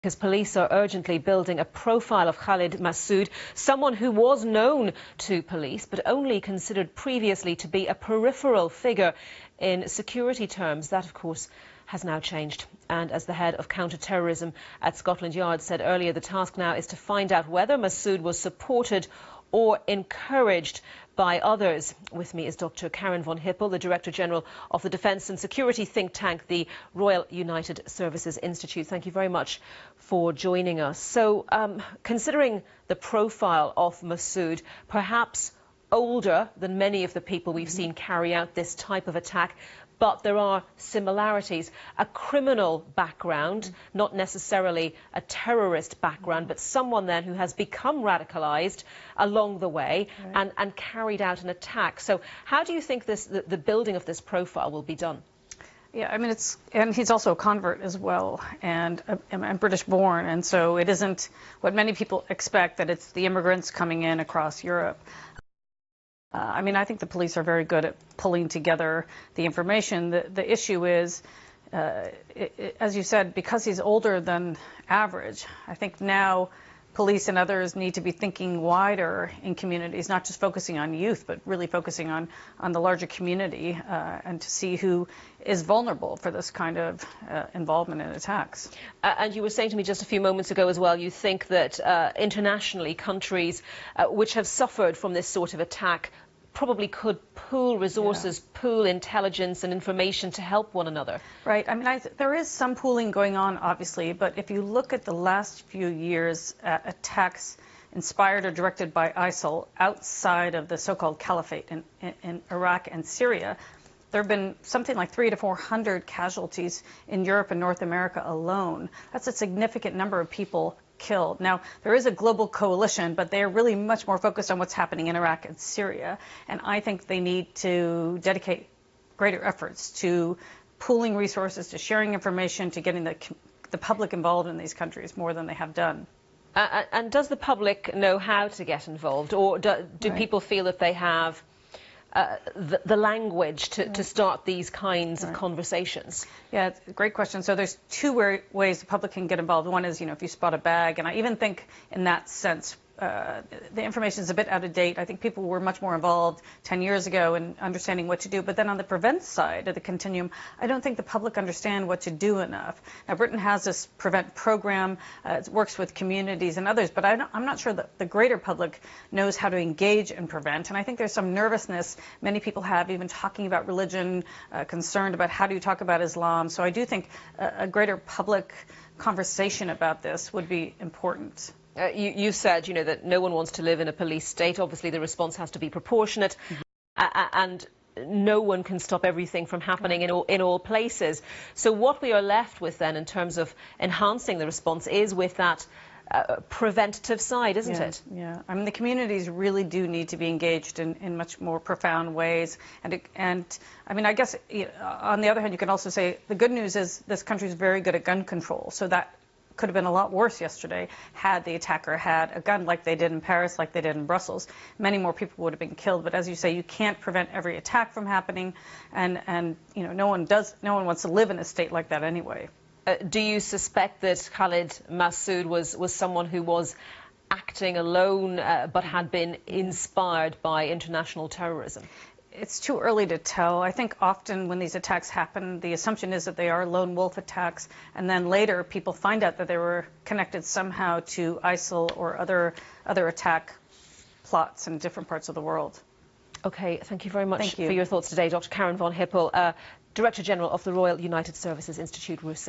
Because police are urgently building a profile of Khalid Masood, someone who was known to police but only considered previously to be a peripheral figure in security terms. That, of course, has now changed. And as the head of counter-terrorism at Scotland Yard said earlier, the task now is to find out whether Masood was supported or encouraged by others. With me is Dr Karin von Hippel, the Director General of the Defence and Security think tank, the Royal United Services Institute. Thank you very much for joining us. So, considering the profile of Masood, perhaps older than many of the people we've seen carry out this type of attack, but there are similarities. A criminal background, not necessarily a terrorist background, but someone then who has become radicalised along the way and carried out an attack. So how do you think the building of this profile will be done? Yeah, I mean, and he's also a convert as well, and British born, and so it isn't what many people expect, that it's the immigrants coming in across Europe. I mean, I think the police are very good at pulling together the information. The issue is, as you said, because he's older than average, I think now police and others need to be thinking wider in communities, not just focusing on youth, but really focusing on the larger community and to see who is vulnerable for this kind of involvement in attacks. And you were saying to me just a few moments ago as well, you think that internationally countries which have suffered from this sort of attack probably could pool resources, pool intelligence and information to help one another. Right. I mean, there is some pooling going on, obviously, but if you look at the last few years at attacks inspired or directed by ISIL outside of the so-called caliphate in Iraq and Syria, there have been something like 300 to 400 casualties in Europe and North America alone. That's a significant number of people killed. Now, there is a global coalition, but they are really much more focused on what's happening in Iraq and Syria. And I think they need to dedicate greater efforts to pooling resources, to sharing information, to getting the public involved in these countries more than they have done. And does the public know how to get involved, or do people feel that they have the language to start these kinds of conversations? Yeah, it's a great question. So there's two ways the public can get involved. One is, if you spot a bag, and I even think in that sense, the information is a bit out of date. I think people were much more involved 10 years ago in understanding what to do. But then on the prevent side of the continuum, I don't think the public understand what to do enough. Now, Britain has this prevent program. It works with communities and others. But I'm not sure that the greater public knows how to engage in prevent. And I think there's some nervousness many people have, even talking about religion, concerned about how do you talk about Islam. So I do think a greater public conversation about this would be important. You said, that no one wants to live in a police state. Obviously, the response has to be proportionate, and no one can stop everything from happening in all places. So what we are left with then, in terms of enhancing the response, is with that preventative side, isn't it? Yeah. I mean, the communities really do need to be engaged in much more profound ways. And I mean, I guess, on the other hand, you can also say the good news is this country is very good at gun control. So that could have been a lot worse yesterday had the attacker had a gun like they did in Paris, like they did in Brussels. Many more people would have been killed. But as you say, you can't prevent every attack from happening, and no one wants to live in a state like that anyway. Do you suspect that Khalid Masood was someone who was acting alone but had been inspired by international terrorism? It's too early to tell. I think often when these attacks happen, the assumption is that they are lone wolf attacks, and then later people find out that they were connected somehow to ISIL or other attack plots in different parts of the world. Okay, thank you very much for your thoughts today, Dr Karin von Hippel, Director General of the Royal United Services Institute, RUSI.